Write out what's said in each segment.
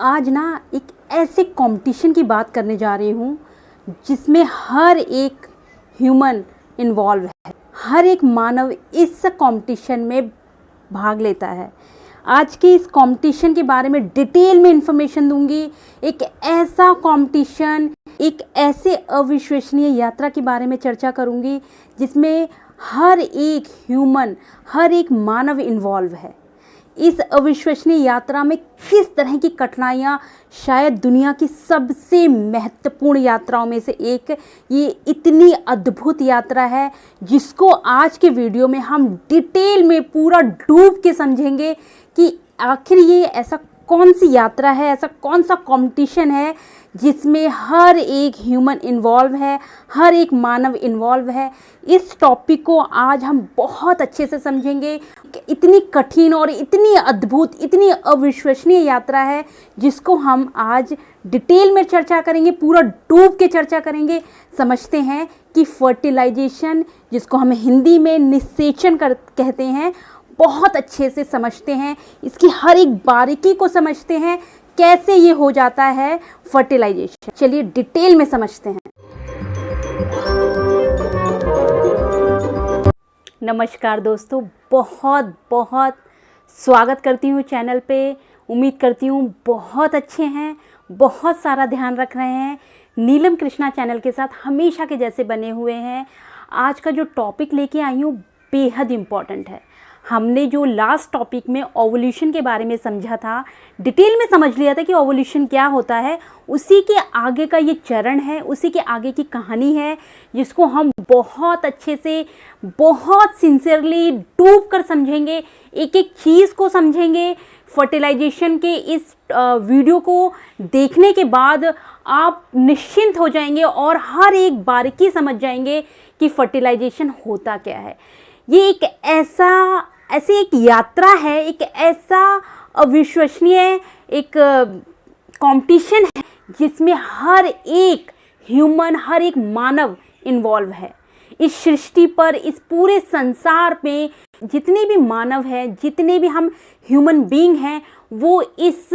आज ना एक ऐसे कंपटीशन की बात करने जा रही हूँ जिसमें हर एक ह्यूमन इन्वॉल्व है, हर एक मानव इस कंपटीशन में भाग लेता है। आज के इस कंपटीशन के बारे में डिटेल में इंफॉर्मेशन दूंगी। एक ऐसा कंपटीशन, एक ऐसे अविश्वसनीय यात्रा के बारे में चर्चा करूंगी जिसमें हर एक ह्यूमन, हर एक मानव इन्वॉल्व है। इस अविश्वसनीय यात्रा में किस तरह की कठिनाइयाँ, शायद दुनिया की सबसे महत्वपूर्ण यात्राओं में से एक ये इतनी अद्भुत यात्रा है जिसको आज के वीडियो में हम डिटेल में पूरा डूब के समझेंगे कि आखिर ये ऐसा कौन सी यात्रा है, ऐसा कौन सा कंपटीशन है जिसमें हर एक ह्यूमन इन्वॉल्व है, हर एक मानव इन्वॉल्व है। इस टॉपिक को आज हम बहुत अच्छे से समझेंगे कि इतनी कठिन और इतनी अद्भुत, इतनी अविश्वसनीय यात्रा है जिसको हम आज डिटेल में चर्चा करेंगे, पूरा डूब के चर्चा करेंगे। समझते हैं कि फर्टिलाइजेशन, जिसको हम हिंदी में निषेचन कहते हैं, बहुत अच्छे से समझते हैं। इसकी हर एक बारीकी को समझते हैं, कैसे ये हो जाता है फर्टिलाइजेशन। चलिए डिटेल में समझते हैं। नमस्कार दोस्तों, बहुत बहुत स्वागत करती हूँ चैनल पे। उम्मीद करती हूँ बहुत अच्छे हैं, बहुत सारा ध्यान रख रहे हैं, नीलम कृष्णा चैनल के साथ हमेशा के जैसे बने हुए हैं। आज का जो टॉपिक लेके आई हूँ बेहद इम्पॉर्टेंट है। हमने जो लास्ट टॉपिक में ओवोल्यूशन के बारे में समझा था, डिटेल में समझ लिया था कि ओवोल्यूशन क्या होता है, उसी के आगे का ये चरण है, उसी के आगे की कहानी है जिसको हम बहुत अच्छे से, बहुत सिंसियरली डूब कर समझेंगे, एक एक चीज़ को समझेंगे। फर्टिलाइजेशन के इस वीडियो को देखने के बाद आप निश्चिंत हो जाएंगे और हर एक बारीकी समझ जाएंगे कि फर्टिलाइजेशन होता क्या है। ये एक ऐसी एक यात्रा है, एक ऐसा अविश्वसनीय एक कंपटीशन है जिसमें हर एक ह्यूमन, हर एक मानव इन्वॉल्व है। इस सृष्टि पर, इस पूरे संसार में जितने भी मानव हैं, जितने भी हम ह्यूमन बीइंग हैं, वो इस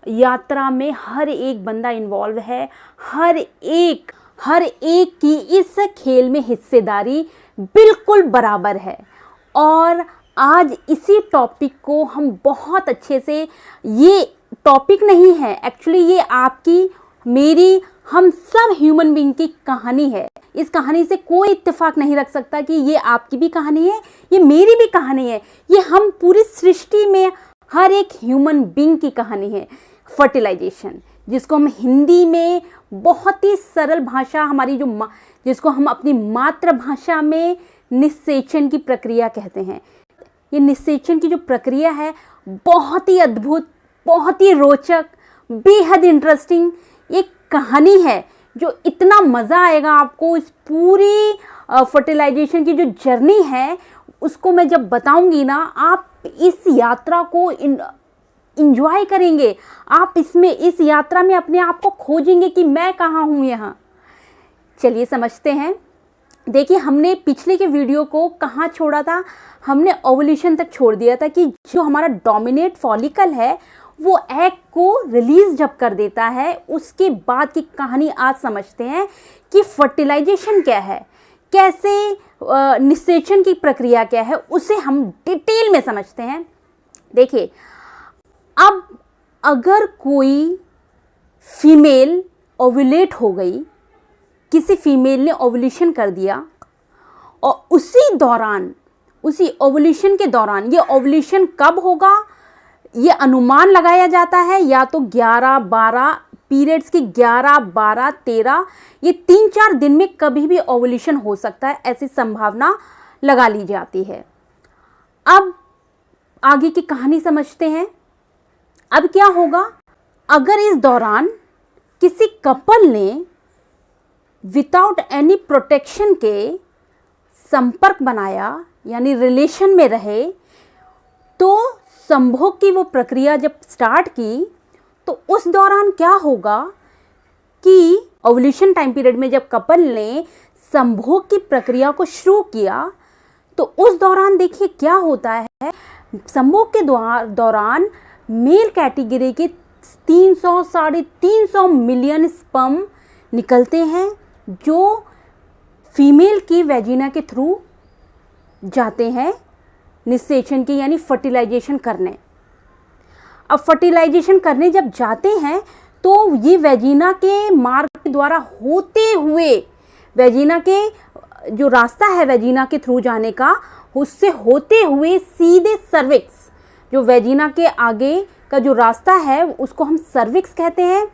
यात्रा में हर एक बंदा इन्वॉल्व है। हर एक की इस खेल में हिस्सेदारी बिल्कुल बराबर है। और आज इसी टॉपिक को हम बहुत अच्छे से, ये टॉपिक नहीं है एक्चुअली, ये आपकी, मेरी, हम सब ह्यूमन बीइंग की कहानी है। इस कहानी से कोई इत्तेफाक नहीं रख सकता कि ये आपकी भी कहानी है, ये मेरी भी कहानी है, ये हम पूरी सृष्टि में हर एक ह्यूमन बीइंग की कहानी है। फर्टिलाइजेशन, जिसको हम हिंदी में बहुत ही सरल भाषा, हमारी जो जिसको हम अपनी मातृभाषा में निषेचन की प्रक्रिया कहते हैं। ये निषेचन की जो प्रक्रिया है बहुत ही अद्भुत, बहुत ही रोचक, बेहद इंटरेस्टिंग एक कहानी है जो इतना मज़ा आएगा आपको। इस पूरी फर्टिलाइजेशन की जो जर्नी है उसको मैं जब बताऊंगी ना, आप इस यात्रा को इंजॉय करेंगे। आप इस यात्रा में अपने आप को खोजेंगे कि मैं कहाँ हूँ यहाँ। चलिए समझते हैं। देखिए, हमने पिछले के वीडियो को कहाँ छोड़ा था, हमने ओवुलेशन तक छोड़ दिया था कि जो हमारा डोमिनेट फॉलिकल है वो एग को रिलीज जब कर देता है, उसके बाद की कहानी आज समझते हैं कि फर्टिलाइजेशन क्या है, कैसे निषेचन की प्रक्रिया क्या है, उसे हम डिटेल में समझते हैं। देखिए, अब अगर कोई फीमेल ओवुलेट हो गई, किसी फीमेल ने ओवुलेशन कर दिया और उसी ओवुलेशन के दौरान, ये ओवुलेशन कब होगा ये अनुमान लगाया जाता है, या तो 11-12 पीरियड्स की 11-12-13, ये 3-4 दिन में कभी भी ओवुलेशन हो सकता है, ऐसी संभावना लगा ली जाती है। अब आगे की कहानी समझते हैं। अब क्या होगा अगर इस दौरान किसी कपल ने विदाउट एनी प्रोटेक्शन के संपर्क बनाया, यानी रिलेशन में रहे, तो संभोग की वो प्रक्रिया जब स्टार्ट की तो उस दौरान क्या होगा कि ओवुलेशन टाइम पीरियड में जब कपल ने संभोग की प्रक्रिया को शुरू किया तो उस दौरान देखिए क्या होता है। संभोग के दौरान मेल कैटेगरी के 300 साढ़े 300 मिलियन स्पर्म निकलते हैं जो फीमेल की वेजिना के थ्रू जाते हैं निषेचन की यानी फर्टिलाइजेशन करने। अब फर्टिलाइजेशन करने जब जाते हैं तो ये वेजिना के मार्ग के द्वारा होते हुए, वेजिना के जो रास्ता है वेजिना के थ्रू जाने का, उससे होते हुए सीधे सर्विक्स, जो वेजिना के आगे का जो रास्ता है उसको हम सर्विक्स कहते हैं,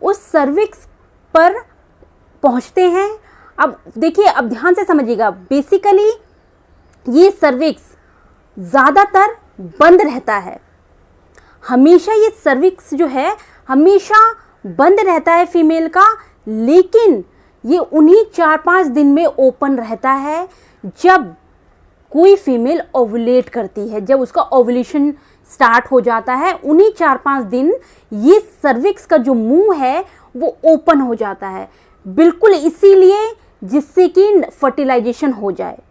उस सर्विक्स पर पहुंचते हैं। अब देखिए, अब ध्यान से समझिएगा, बेसिकली ये सर्विक्स ज़्यादातर बंद रहता है, हमेशा ये सर्विक्स जो है हमेशा बंद रहता है फीमेल का, लेकिन ये उन्हीं 4-5 दिन में ओपन रहता है जब कोई फीमेल ओवुलेट करती है, जब उसका ओवुलेशन स्टार्ट हो जाता है, उन्हीं 4-5 दिन ये सर्विक्स का जो मुंह है वो ओपन हो जाता है, बिल्कुल इसीलिए जिससे कि फर्टिलाइजेशन हो जाए।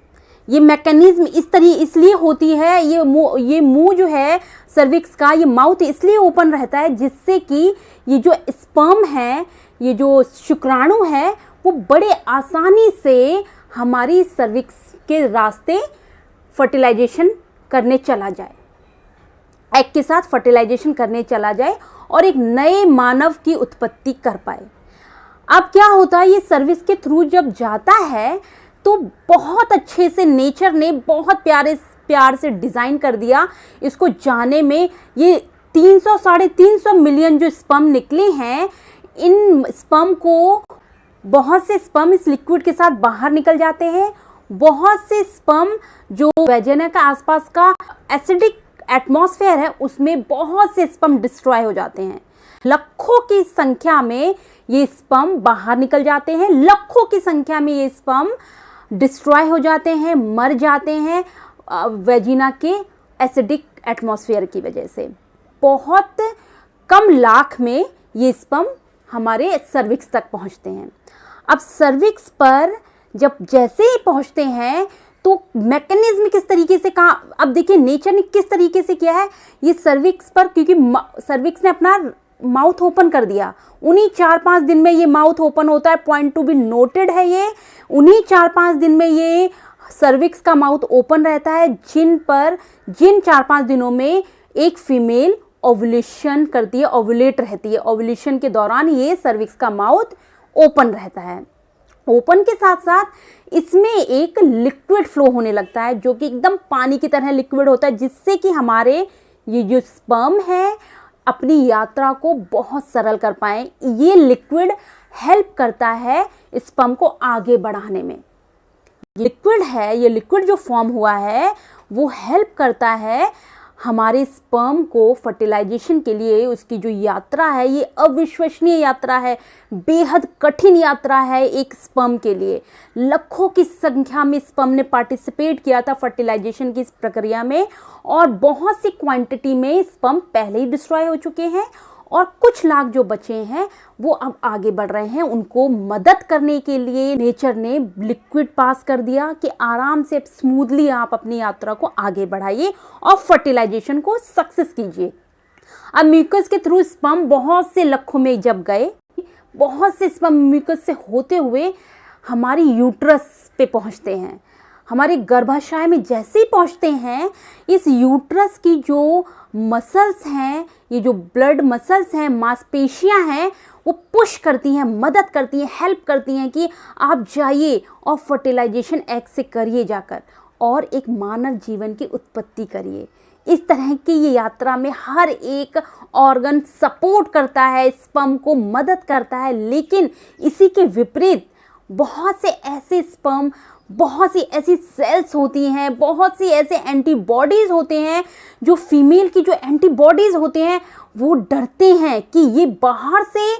ये मैकेनिज्म इसलिए होती है, ये मुंह जो है सर्विक्स का, ये माउथ इसलिए ओपन रहता है जिससे कि ये जो स्पर्म है, ये जो शुक्राणु है, वो बड़े आसानी से हमारी सर्विक्स के रास्ते फर्टिलाइजेशन करने चला जाए, एग के साथ फर्टिलाइजेशन करने चला जाए और एक नए मानव की उत्पत्ति कर पाए। अब क्या होता है, ये सर्विस के थ्रू जब जाता है तो बहुत अच्छे से नेचर ने बहुत प्यार से डिज़ाइन कर दिया इसको जाने में। ये 300 साढ़े 300 मिलियन जो स्पर्म निकले हैं, इन स्पर्म को बहुत से स्पर्म इस लिक्विड के साथ बाहर निकल जाते हैं, बहुत से स्पर्म जो वेजिना का आसपास का एसिडिक एटमॉस्फेयर है उसमें बहुत से स्पर्म डिस्ट्रॉय हो जाते हैं। लाखों की संख्या में ये स्पर्म बाहर निकल जाते हैं, लाखों की संख्या में ये स्पर्म डिस्ट्रॉय हो जाते हैं, मर जाते हैं वेजिना के एसिडिक एटमॉस्फेयर की वजह से। बहुत कम लाख में ये स्पर्म हमारे सर्विक्स तक पहुंचते हैं। अब सर्विक्स पर जब जैसे ही पहुंचते हैं तो मैकेनिज्म किस तरीके से कहा, अब देखिए नेचर ने किस तरीके से किया है ये सर्विक्स पर, क्योंकि सर्विक्स ने अपना माउथ ओपन कर दिया, उन्हीं 4-5 दिन में ये माउथ ओपन होता है, पॉइंट टू बी नोटेड है ये, उन्हीं 4-5 दिन में ये सर्विक्स का माउथ ओपन रहता है, जिन 4-5 दिनों में एक फीमेल ओवुलेशन करती है, ओवुलेट रहती है, ओवुलेशन के दौरान ये सर्विक्स का माउथ ओपन रहता है। ओपन के साथ साथ इसमें एक लिक्विड फ्लो होने लगता है जो कि एकदम पानी की तरह लिक्विड होता है, जिससे कि हमारे ये जो स्पर्म है अपनी यात्रा को बहुत सरल कर पाएं। ये लिक्विड हेल्प करता है स्पर्म को आगे बढ़ाने में। लिक्विड है, ये लिक्विड जो फॉर्म हुआ है वो हेल्प करता है हमारे स्पर्म को फर्टिलाइजेशन के लिए। उसकी जो यात्रा है ये अविश्वसनीय यात्रा है, बेहद कठिन यात्रा है एक स्पर्म के लिए। लाखों की संख्या में स्पर्म ने पार्टिसिपेट किया था फर्टिलाइजेशन की इस प्रक्रिया में, और बहुत सी क्वांटिटी में स्पर्म पहले ही डिस्ट्रॉय हो चुके हैं और कुछ लाख जो बचे हैं वो अब आगे बढ़ रहे हैं। उनको मदद करने के लिए नेचर ने लिक्विड पास कर दिया कि आराम से स्मूथली आप अपनी यात्रा को आगे बढ़ाइए और फर्टिलाइजेशन को सक्सेस कीजिए। अब म्यूकस के थ्रू स्पर्म बहुत से लाखों में जब गए, बहुत से स्पर्म म्यूकस से होते हुए हमारी यूट्रस पे पहुंचते हैं। हमारे गर्भाशय में जैसे ही पहुंचते हैं, इस यूट्रस की जो मसल्स हैं, ये जो ब्लड मसल्स हैं, मांसपेशियां हैं, वो पुश करती हैं, मदद करती हैं, हेल्प करती हैं कि आप जाइए और फर्टिलाइजेशन एग से करिए जाकर और एक मानव जीवन की उत्पत्ति करिए। इस तरह की ये यात्रा में हर एक ऑर्गन सपोर्ट करता है, स्पर्म को मदद करता है, लेकिन इसी के विपरीत बहुत से ऐसे स्पर्म, बहुत सी ऐसी सेल्स होती हैं, बहुत सी ऐसे एंटीबॉडीज़ होते हैं, जो फीमेल की जो एंटीबॉडीज़ होते हैं वो डरते हैं कि ये बाहर से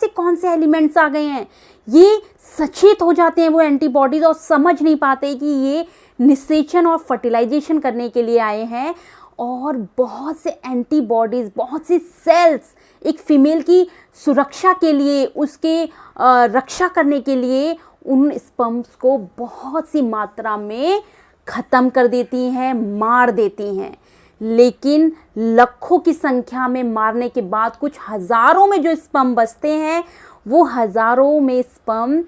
कौन से एलिमेंट्स आ गए हैं। ये सचेत हो जाते हैं वो एंटीबॉडीज़ और समझ नहीं पाते कि ये निषेचन और फर्टिलाइजेशन करने के लिए आए हैं। और बहुत से एंटीबॉडीज़, बहुत सी सेल्स एक फीमेल की सुरक्षा के लिए, उसके रक्षा करने के लिए उन स्पर्म्स को बहुत सी मात्रा में ख़त्म कर देती हैं, मार देती हैं। लेकिन लाखों की संख्या में मारने के बाद कुछ हजारों में जो स्पर्म बचते हैं, वो हजारों में स्पर्म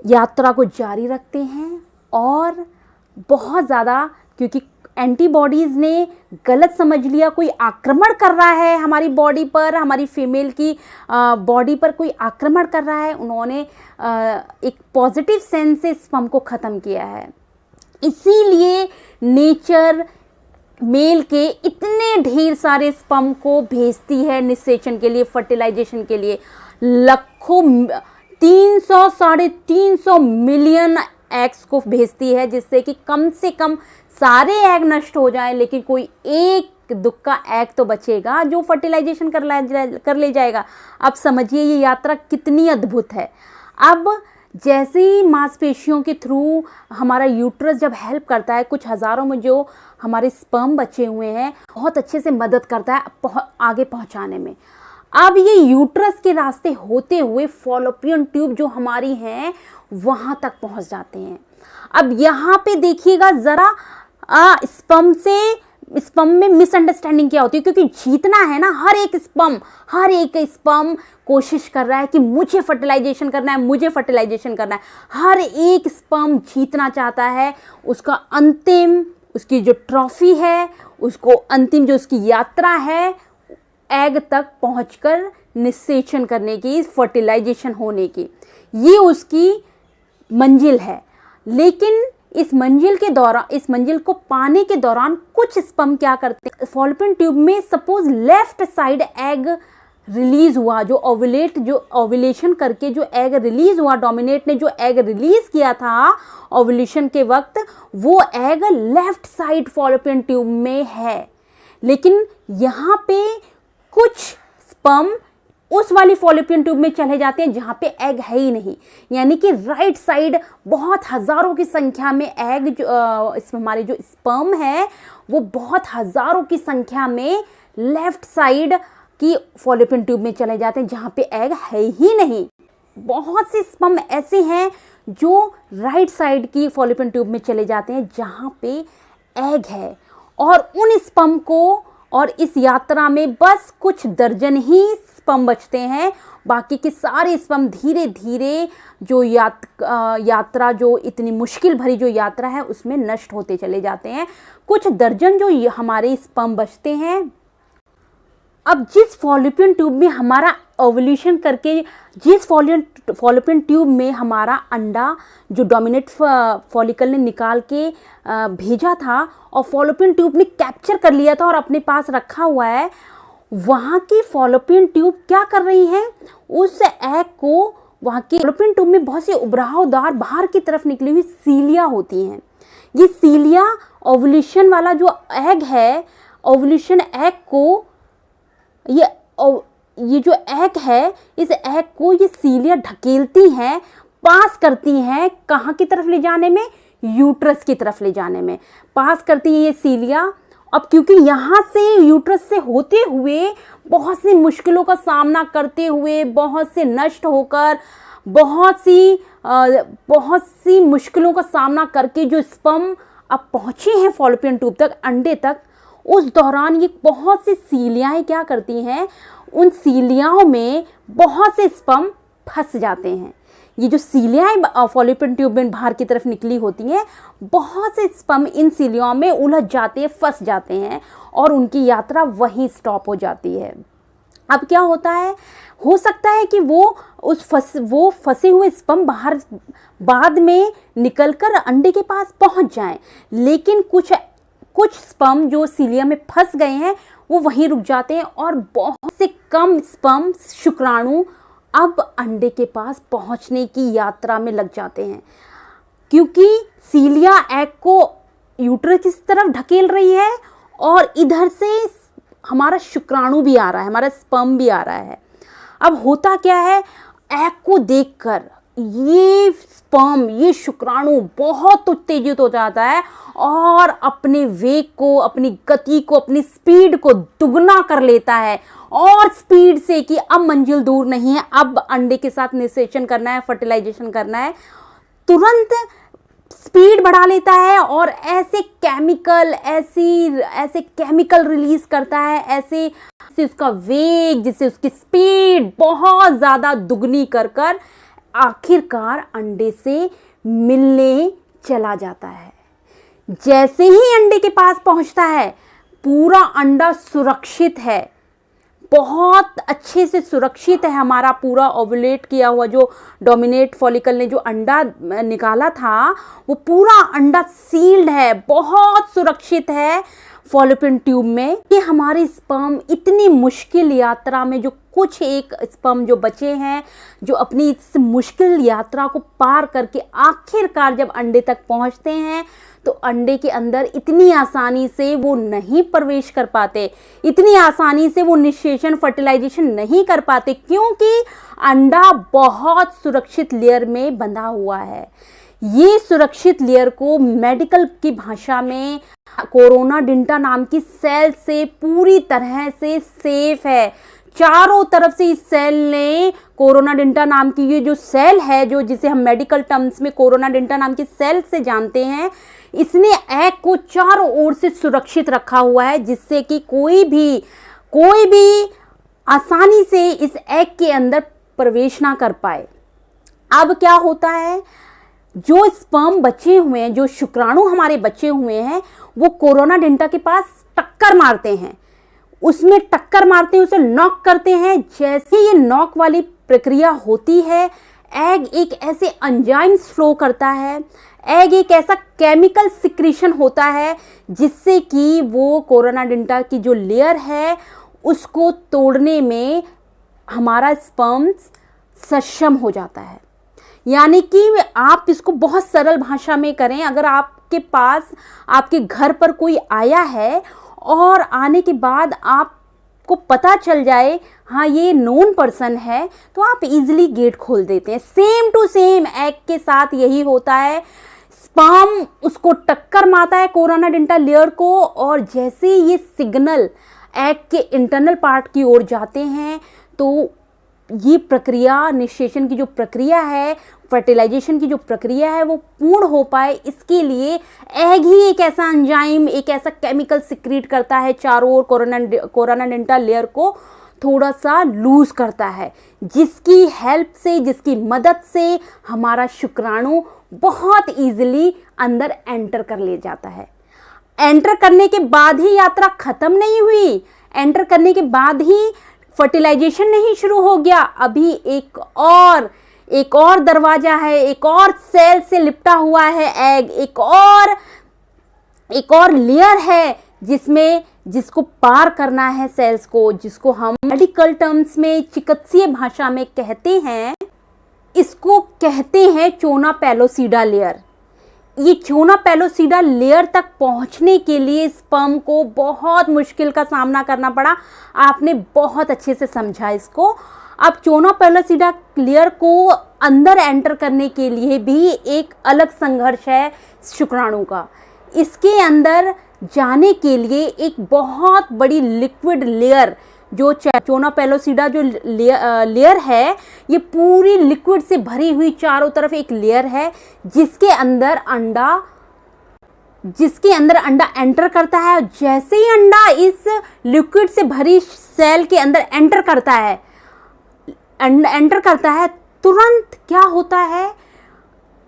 यात्रा को जारी रखते हैं और बहुत ज़्यादा, क्योंकि एंटीबॉडीज़ ने गलत समझ लिया कोई आक्रमण कर रहा है हमारी बॉडी पर, हमारी फीमेल की बॉडी पर कोई आक्रमण कर रहा है, उन्होंने एक पॉजिटिव सेंस से स्पर्म को ख़त्म किया है। इसीलिए नेचर मेल के इतने ढेर सारे स्पर्म को भेजती है निषेचन के लिए, फर्टिलाइजेशन के लिए। लाखों 300-350 मिलियन एग्स को भेजती है, जिससे कि कम से कम सारे एग नष्ट हो जाएं, लेकिन कोई एक दुक्का एग तो बचेगा जो फर्टिलाइजेशन कर ले जाएगा। अब समझिए ये यात्रा कितनी अद्भुत है। अब जैसे ही मांसपेशियों के थ्रू हमारा यूट्रस जब हेल्प करता है, कुछ हज़ारों में जो हमारे स्पर्म बचे हुए हैं, बहुत अच्छे से मदद करता है आगे पहुंचाने में। अब ये यूट्रस के रास्ते होते हुए फॉलोपियन ट्यूब जो हमारी हैं वहाँ तक पहुँच जाते हैं। अब यहाँ पे देखिएगा ज़रा स्पर्म में मिसअंडरस्टैंडिंग क्या होती है, क्योंकि जीतना है ना, हर एक स्पर्म कोशिश कर रहा है कि मुझे फर्टिलाइजेशन करना है, मुझे फर्टिलाइजेशन करना है। हर एक स्पर्म जीतना चाहता है, उसका अंतिम, उसकी जो ट्रॉफी है, उसको अंतिम जो उसकी यात्रा है एग तक पहुंचकर निषेचन करने की, फर्टिलाइजेशन होने की, ये उसकी मंजिल है। लेकिन इस मंजिल को पाने के दौरान कुछ स्पर्म क्या करते हैं, फॉलोपियन ट्यूब में suppose left side egg release हुआ, जो ओव्यूलेशन करके जो एग रिलीज हुआ, डोमिनेट ने जो एग रिलीज किया था ओव्यूलेशन के वक्त, वो egg left side Fallopian tube में है। लेकिन यहाँ पे कुछ स्पर्म उस वाली फॉलोपियन ट्यूब में चले जाते हैं जहाँ पे एग है ही नहीं, यानी कि राइट साइड बहुत हज़ारों की संख्या में एग हमारे जो स्पर्म है वो बहुत हज़ारों की संख्या में लेफ्ट साइड की फॉलोपियन ट्यूब में चले जाते हैं जहाँ पे एग है ही नहीं। बहुत से स्पर्म ऐसे हैं जो राइट साइड की फॉलोपियन ट्यूब में चले जाते हैं जहाँ पे एग है, और उन स्पर्म को, और इस यात्रा में बस कुछ दर्जन ही स्पर्म बचते हैं, बाकी के सारे स्पर्म धीरे धीरे जो यात्रा जो इतनी मुश्किल भरी जो यात्रा है उसमें नष्ट होते चले जाते हैं। कुछ दर्जन जो हमारे स्पर्म बचते हैं। अब जिस फॉलोपियन ट्यूब में हमारा ओव्यूलेशन करके, जिस फॉलोपियन ट्यूब में हमारा अंडा जो डोमिनेट फॉलिकल ने निकाल के भेजा था और फॉलोपियन ट्यूब ने कैप्चर कर लिया था और अपने पास रखा हुआ है, वहाँ की फॉलोपियन ट्यूब क्या कर रही है, उस एग को, वहाँ की फॉलोपियन ट्यूब में बहुत सी उभरावदार बाहर की तरफ निकली हुई सीलिया होती हैं। ये सीलिया ओव्यूलेशन वाला जो एग है, ओव्यूलेशन एग को, ये जो एग है, इस एग को ये सीलिया ढकेलती हैं, पास करती हैं, कहाँ की तरफ ले जाने में, यूट्रस की तरफ ले जाने में पास करती है ये सीलिया। अब क्योंकि यहाँ से यूट्रस से होते हुए बहुत सी मुश्किलों का सामना करते हुए, बहुत से नष्ट होकर, बहुत सी मुश्किलों का सामना करके जो स्पर्म अब पहुँचे हैं फॉलोपियन ट्यूब तक, अंडे तक, उस दौरान ये बहुत सी सीलियाएँ क्या करती हैं, उन सीलियाओं में बहुत से स्पर्म फंस जाते हैं। ये जो सीलियाएँ फॉलोपियन ट्यूब में बाहर की तरफ निकली होती हैं, बहुत से स्पर्म इन सीलियाओं में उलझ जाते हैं, फंस जाते हैं और उनकी यात्रा वहीं स्टॉप हो जाती है। अब क्या होता है, हो सकता है कि वो फंसे हुए स्पर्म बाहर बाद में निकलकर अंडे के पास पहुंच जाएं, लेकिन कुछ स्पर्म जो सीलिया में फंस गए हैं वो वहीं रुक जाते हैं और बहुत से कम स्पर्म, शुक्राणु अब अंडे के पास पहुंचने की यात्रा में लग जाते हैं, क्योंकि सीलिया एग को यूट्रस की तरफ ढकेल रही है और इधर से हमारा शुक्राणु भी आ रहा है, हमारा स्पर्म भी आ रहा है। अब होता क्या है, एग को देखकर ये स्पर्म, ये शुक्राणु बहुत उत्तेजित हो जाता है और अपने वेग को, अपनी गति को, अपनी स्पीड को दुगना कर लेता है, और स्पीड से कि अब मंजिल दूर नहीं है, अब अंडे के साथ निषेचन करना है, फर्टिलाइजेशन करना है। तुरंत स्पीड बढ़ा लेता है और ऐसे केमिकल रिलीज करता है, ऐसे उसका वेग, जिससे उसकी स्पीड बहुत ज़्यादा दुगनी कर आखिरकार अंडे से मिलने चला जाता है। जैसे ही अंडे के पास पहुंचता है, पूरा अंडा सुरक्षित है, बहुत अच्छे से सुरक्षित है। हमारा पूरा ओवुलेट किया हुआ जो डोमिनेट फॉलिकल ने जो अंडा निकाला था, वो पूरा अंडा सील्ड है, बहुत सुरक्षित है फॉलोपियन ट्यूब में। ये हमारे स्पर्म इतनी मुश्किल यात्रा में, जो कुछ एक स्पर्म जो बचे हैं, जो अपनी इस मुश्किल यात्रा को पार करके आखिरकार जब अंडे तक पहुंचते हैं, तो अंडे के अंदर इतनी आसानी से वो नहीं प्रवेश कर पाते, इतनी आसानी से वो निषेचन फर्टिलाइजेशन नहीं कर पाते, क्योंकि अंडा बहुत सुरक्षित लेयर में बंधा हुआ है। ये सुरक्षित लेयर को मेडिकल की भाषा में कोरोना डिंटा नाम की सेल से पूरी तरह से सेफ है। चारों तरफ से इस सेल ने, कोरोना डिंटा नाम की ये जो सेल है, जो जिसे हम मेडिकल टर्म्स में कोरोना डिंटा नाम की सेल से जानते हैं, इसने एग को चारों ओर से सुरक्षित रखा हुआ है, जिससे कि कोई भी आसानी से इस एग के अंदर प्रवेश ना कर पाए। अब क्या होता है, जो स्पर्म बचे हुए हैं, जो शुक्राणु हमारे बचे हुए हैं, वो कोरोना डिंटा के पास टक्कर मारते हैं, उसे नॉक करते हैं। जैसे ये नॉक वाली प्रक्रिया होती है, एग एक ऐसे एंजाइम्स फ्लो करता है, एग एक ऐसा केमिकल सिक्रीशन होता है, जिससे कि वो कोरोना डिंटा की जो लेयर है उसको तोड़ने में हमारा स्पर्म सक्षम हो जाता है। यानी कि आप इसको बहुत सरल भाषा में करें, अगर आपके पास आपके घर पर कोई आया है और आने के बाद आपको पता चल जाए हाँ ये नोन पर्सन है, तो आप इजीली गेट खोल देते हैं। सेम टू सेम एग के साथ यही होता है। स्पर्म उसको टक्कर मारता है कोरोना डिंटा लेयर को, और जैसे ये सिग्नल एग के इंटरनल पार्ट की ओर जाते हैं, तो ये प्रक्रिया, निषेचन की जो प्रक्रिया है, फर्टिलाइजेशन की जो प्रक्रिया है, वो पूर्ण हो पाए, इसके लिए एग ही एक ऐसा एंजाइम, एक ऐसा केमिकल सिक्रीट करता है चारों ओर, कोरोना डिंटा लेयर को थोड़ा सा लूज करता है, जिसकी हेल्प से, जिसकी मदद से हमारा शुक्राणु बहुत इजीली अंदर एंटर कर ले जाता है। एंटर करने के बाद ही यात्रा खत्म नहीं हुई, एंटर करने के बाद ही फर्टिलाइजेशन नहीं शुरू हो गया, अभी एक और दरवाजा है, एक और सेल से लिपटा हुआ है एग, एक और लेयर है जिसको पार करना है सेल्स को, जिसको हम मेडिकल टर्म्स में, चिकित्सीय भाषा में कहते हैं, इसको कहते हैं चोना पेलोसिडा लेयर। ये चोना पेलोसिडा लेयर तक पहुंचने के लिए स्पर्म को बहुत मुश्किल का सामना करना पड़ा। आपने बहुत अच्छे से समझा इसको। अब चोना पेलोसिडा लेयर को अंदर एंटर करने के लिए भी एक अलग संघर्ष है शुक्राणु का। इसके अंदर जाने के लिए एक बहुत बड़ी लिक्विड लेयर, जो चोना पेलोसिडा जो लेयर है, ये पूरी लिक्विड से भरी हुई चारों तरफ एक लेयर है, जिसके अंदर अंडा एंटर करता है। जैसे ही अंडा इस लिक्विड से भरी सेल के अंदर एंटर करता है, तुरंत क्या होता है,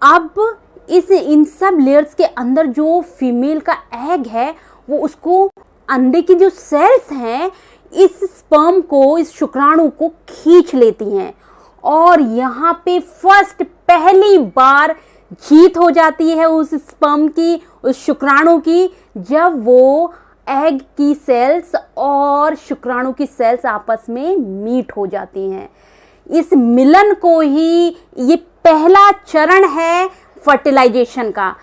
अब इन सब लेयर्स के अंदर जो फीमेल का एग है, वो उसको, अंडे की जो सेल्स हैं, इस स्पर्म को, इस शुक्राणु को खींच लेती हैं, और यहाँ पे पहली बार जीत हो जाती है उस स्पर्म की, उस शुक्राणु की, जब वो एग की सेल्स और शुक्राणु की सेल्स आपस में मीट हो जाती हैं। इस मिलन को ही, ये पहला चरण है फर्टिलाइजेशन का।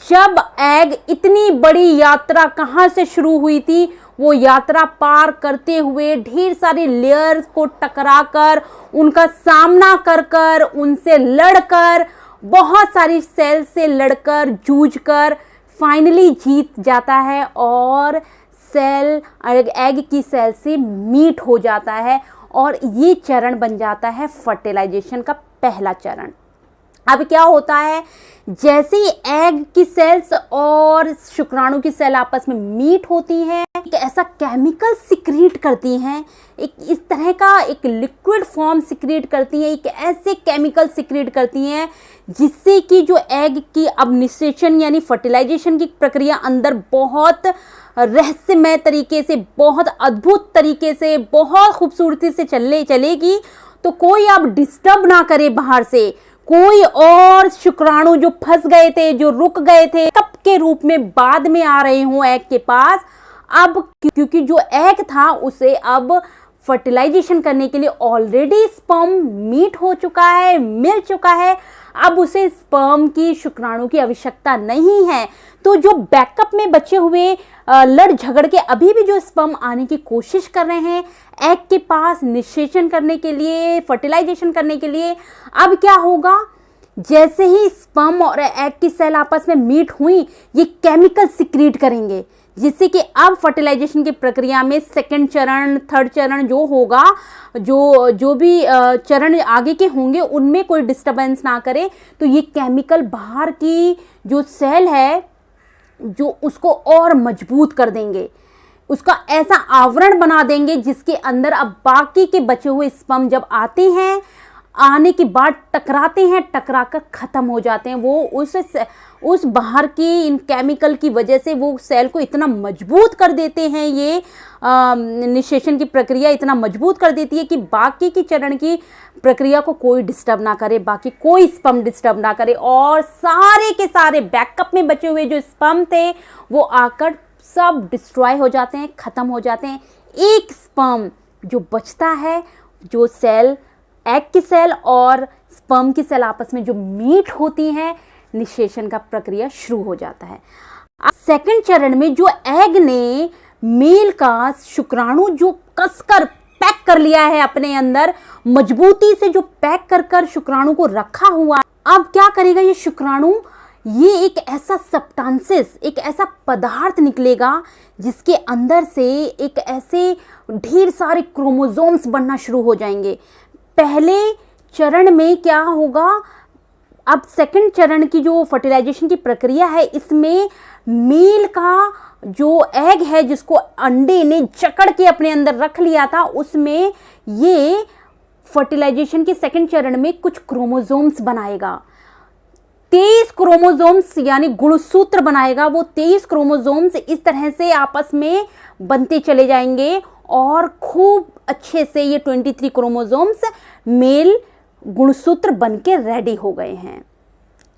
जब एग इतनी बड़ी यात्रा कहाँ से शुरू हुई थी, वो यात्रा पार करते हुए ढेर सारे लेयर्स को टकराकर, उनका सामना कर उनसे लड़कर, बहुत सारी सेल से लड़कर, जूझकर फाइनली जीत जाता है, और सेल एग की सेल से मीट हो जाता है, और ये चरण बन जाता है फर्टिलाइजेशन का पहला चरण। अब क्या होता है, जैसे ही एग की सेल्स और शुक्राणु की सेल आपस में मीट होती हैं, एक ऐसा केमिकल सिक्रीट करती हैं, एक इस तरह का एक लिक्विड फॉर्म सिक्रीट करती हैं, एक ऐसे केमिकल सिक्रीट करती हैं जिससे कि जो एग की अब निषेचन यानी फर्टिलाइजेशन की प्रक्रिया अंदर बहुत रहस्यमय तरीके से, बहुत अद्भुत तरीके से, बहुत खूबसूरती से चलेगी। तो कोई अब डिस्टर्ब ना करे बाहर से, कोई और शुक्राणु जो फंस गए थे, जो रुक गए थे, कप के रूप में बाद में आ रहे हों एग के पास, अब क्योंकि जो एग था उसे अब फर्टिलाइजेशन करने के लिए ऑलरेडी स्पर्म मीट हो चुका है, मिल चुका है, अब उसे स्पर्म की, शुक्राणु की आवश्यकता नहीं है। तो जो बैकअप में बचे हुए लड़ झगड़ के अभी भी जो स्पर्म आने की कोशिश कर रहे हैं एग के पास निषेचन करने के लिए, फर्टिलाइजेशन करने के लिए, अब क्या होगा, जैसे ही स्पर्म और एग की सेल आपस में मीट हुई, ये केमिकल सिक्रीट करेंगे जिससे कि अब फर्टिलाइजेशन की प्रक्रिया में सेकंड चरण, थर्ड चरण जो होगा, जो भी चरण आगे के होंगे उनमें कोई डिस्टरबेंस ना करे। तो ये केमिकल बाहर की जो सेल है जो उसको और मजबूत कर देंगे, उसका ऐसा आवरण बना देंगे जिसके अंदर अब बाकी के बचे हुए स्पर्म जब आते हैं, आने के बाद टकराते हैं, टकरा कर खत्म हो जाते हैं। वो उस बाहर की इन केमिकल की वजह से वो सेल को इतना मजबूत कर देते हैं, ये निषेचन की प्रक्रिया इतना मजबूत कर देती है कि बाकी की चरण की प्रक्रिया को कोई डिस्टर्ब ना करे, बाकी कोई स्पर्म डिस्टर्ब ना करे, और सारे के सारे बैकअप में बचे हुए जो स्पर्म थे वो आकर सब डिस्ट्रॉय हो जाते हैं, खत्म हो जाते हैं। एक स्पर्म जो बचता है, जो सेल, एग की सेल और स्पर्म की सेल आपस में जो मीट होती हैं, निषेचन का प्रक्रिया शुरू हो जाता है। सेकंड चरण में जो एग ने मेल का शुक्राणु जो कसकर पैक कर लिया है अपने अंदर, मजबूती से जो पैक कर कर शुक्राणु को रखा हुआ, अब क्या करेगा ये शुक्राणु, ये एक ऐसा सब्सटेंसेस, एक ऐसा पदार्थ निकलेगा जिसके अंदर से एक ऐसे ढेर सारे क्रोमोसोम्स बनना शुरू हो जाएंगे। पहले चरण में क्या होगा, अब सेकंड चरण की जो फर्टिलाइजेशन की प्रक्रिया है, इसमें मेल का जो एग है जिसको अंडे ने जकड़ के अपने अंदर रख लिया था, उसमें ये फर्टिलाइजेशन के सेकंड चरण में कुछ क्रोमोसोम्स बनाएगा, 23 क्रोमोसोम्स यानी गुणसूत्र बनाएगा। वो 23 क्रोमोसोम्स इस तरह से आपस में बनते चले जाएंगे और खूब अच्छे से ये 23 क्रोमोसोम्स मेल गुणसूत्र बनके रेडी हो गए हैं।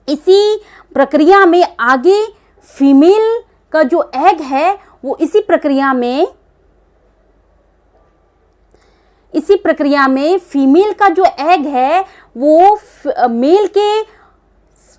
इसी प्रक्रिया में आगे फीमेल का जो एग है वो इसी प्रक्रिया में फीमेल का जो एग है वो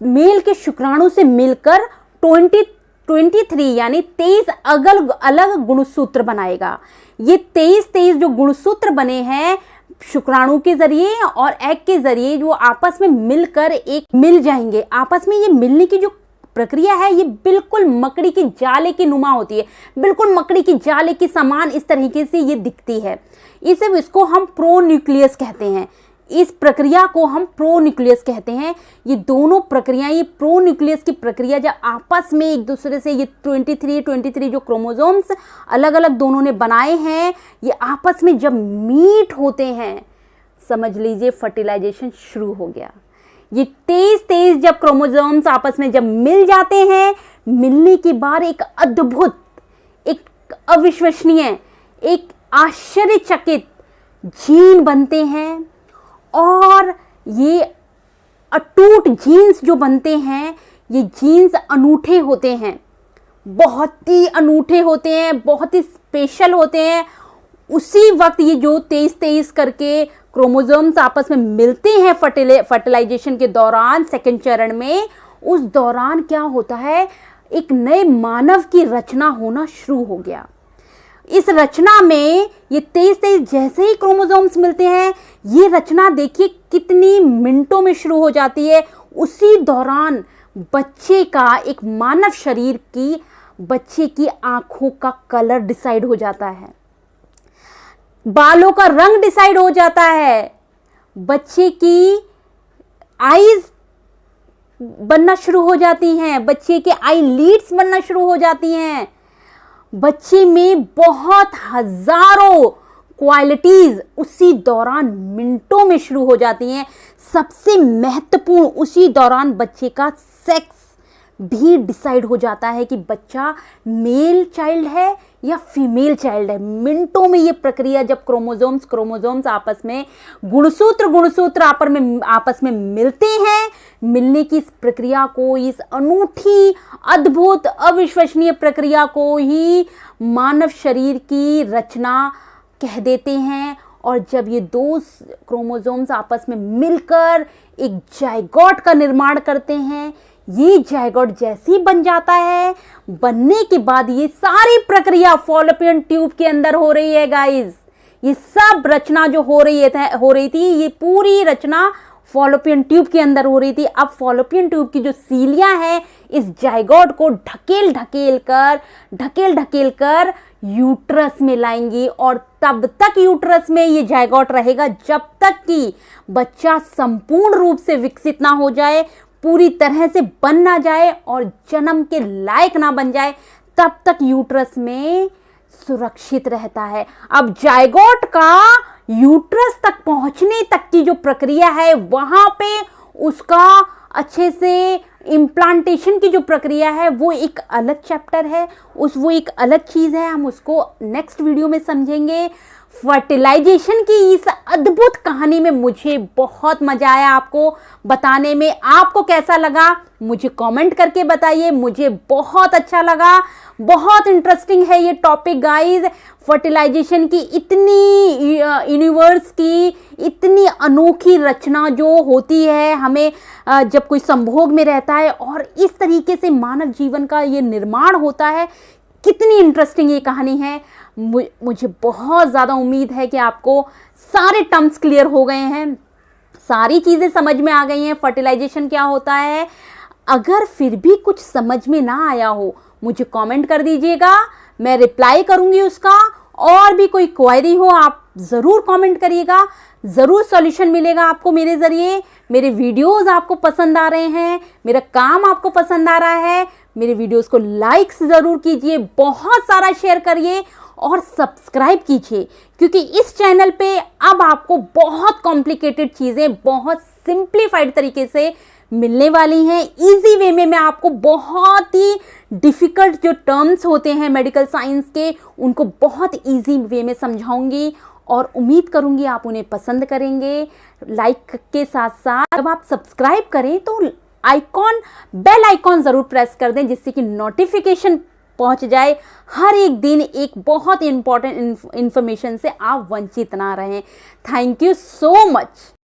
मेल के शुक्राणु से मिलकर 23 यानी 23 अलग गुणसूत्र बनाएगा। ये 23 जो गुणसूत्र बने हैं शुक्राणु के जरिए और एग के जरिए, जो आपस में मिलकर एक मिल जाएंगे। आपस में ये मिलने की जो प्रक्रिया है ये बिल्कुल मकड़ी के जाले की नुमा होती है, बिल्कुल मकड़ी की जाले के समान इस तरीके से ये दिखती है। इसको हम प्रोन्यूक्लियस कहते हैं, इस प्रक्रिया को हम प्रोन्यूक्लियस कहते हैं। ये दोनों प्रक्रियाएं, ये प्रोन्यूक्लियस की प्रक्रिया जब आपस में एक दूसरे से ये 23 जो क्रोमोसोम्स अलग अलग दोनों ने बनाए हैं, ये आपस में जब मीट होते हैं, समझ लीजिए फर्टिलाइजेशन शुरू हो गया। ये 23 जब क्रोमोसोम्स आपस में जब मिल जाते हैं, मिलने के बाद एक अद्भुत, एक अविश्वसनीय, एक आश्चर्यचकित जीन बनते हैं। और ये अटूट जीन्स जो बनते हैं, ये जीन्स अनूठे होते हैं, बहुत ही अनूठे होते हैं, बहुत ही स्पेशल होते हैं। उसी वक्त ये जो 23 करके क्रोमोसोम्स आपस में मिलते हैं फर्टिलाइजेशन के दौरान, सेकंड चरण में, उस दौरान क्या होता है, एक नए मानव की रचना होना शुरू हो गया। इस रचना में ये 23 जैसे ही क्रोमोसोम्स मिलते हैं, ये रचना देखिए कितनी मिनटों में शुरू हो जाती है। उसी दौरान बच्चे का, एक मानव शरीर की, बच्चे की आंखों का कलर डिसाइड हो जाता है, बालों का रंग डिसाइड हो जाता है, बच्चे की आईज बनना शुरू हो जाती हैं, बच्चे के आई लीड्स बनना शुरू हो जाती हैं, बच्चे में बहुत हजारों क्वालिटीज उसी दौरान मिनटों में शुरू हो जाती हैं। सबसे महत्वपूर्ण उसी दौरान बच्चे का सेक्स भी डिसाइड हो जाता है कि बच्चा मेल चाइल्ड है या फीमेल चाइल्ड है। मिनटों में ये प्रक्रिया, जब क्रोमोजोम्स आपस में गुणसूत्र आपस में मिलते हैं, मिलने की इस प्रक्रिया को, इस अनूठी अद्भुत अविश्वसनीय प्रक्रिया को ही मानव शरीर की रचना कह देते हैं। और जब ये दो क्रोमोजोम्स आपस में मिलकर एक जायगोट का निर्माण करते हैं, ये जायगोट जैसे ही बन जाता है, बनने के बाद ये सारी प्रक्रिया फॉलोपियन ट्यूब के अंदर हो रही है गाइस। ये सब रचना जो हो रही थी, ये पूरी रचना फॉलोपियन ट्यूब के अंदर हो रही थी। अब फॉलोपियन ट्यूब की जो सीलियां हैं, इस जायगोट को ढकेल ढकेल कर यूट्रस में लाएंगी, और तब तक यूट्रस में ये जायगोट रहेगा जब तक कि बच्चा संपूर्ण रूप से विकसित ना हो जाए, पूरी तरह से बन ना जाए और जन्म के लायक ना बन जाए, तब तक यूट्रस में सुरक्षित रहता है। अब जायगोट का यूट्रस तक पहुंचने तक की जो प्रक्रिया है, वहां पे उसका अच्छे से इम्प्लांटेशन की जो प्रक्रिया है, वो एक अलग चैप्टर है, वो एक अलग चीज़ है, हम उसको नेक्स्ट वीडियो में समझेंगे। फर्टिलाइजेशन की इस अद्भुत कहानी में मुझे बहुत मजा आया आपको बताने में। आपको कैसा लगा मुझे कमेंट करके बताइए, मुझे बहुत अच्छा लगा, बहुत इंटरेस्टिंग है ये टॉपिक गाइस। फर्टिलाइजेशन की इतनी यूनिवर्स की इतनी अनोखी रचना जो होती है, हमें जब कोई संभोग में रहता है और इस तरीके से मानव जीवन का ये निर्माण होता है, कितनी इंटरेस्टिंग ये कहानी है। मुझे बहुत ज़्यादा उम्मीद है कि आपको सारे टर्म्स क्लियर हो गए हैं, सारी चीज़ें समझ में आ गई हैं, फर्टिलाइजेशन क्या होता है। अगर फिर भी कुछ समझ में ना आया हो, मुझे कमेंट कर दीजिएगा, मैं रिप्लाई करूंगी उसका। और भी कोई क्वेरी हो आप ज़रूर कमेंट करिएगा, ज़रूर सॉल्यूशन मिलेगा आपको मेरे ज़रिए। मेरे वीडियोस आपको पसंद आ रहे हैं, मेरा काम आपको पसंद आ रहा है, मेरे वीडियोस को लाइक्स ज़रूर कीजिए, बहुत सारा शेयर करिए और सब्सक्राइब कीजिए, क्योंकि इस चैनल पे अब आपको बहुत कॉम्प्लिकेटेड चीज़ें बहुत सिंप्लीफाइड तरीके से मिलने वाली हैं। इजी वे में मैं आपको बहुत ही डिफ़िकल्ट जो टर्म्स होते हैं मेडिकल साइंस के, उनको बहुत इजी वे में समझाऊंगी और उम्मीद करूंगी आप उन्हें पसंद करेंगे। लाइक के साथ साथ जब आप सब्सक्राइब करें तो बेल आइकॉन ज़रूर प्रेस कर दें, जिससे कि नोटिफिकेशन पहुंच जाए। हर एक दिन एक बहुत इंपॉर्टेंट इन्फॉर्मेशन से आप वंचित ना रहें। Thank you so much.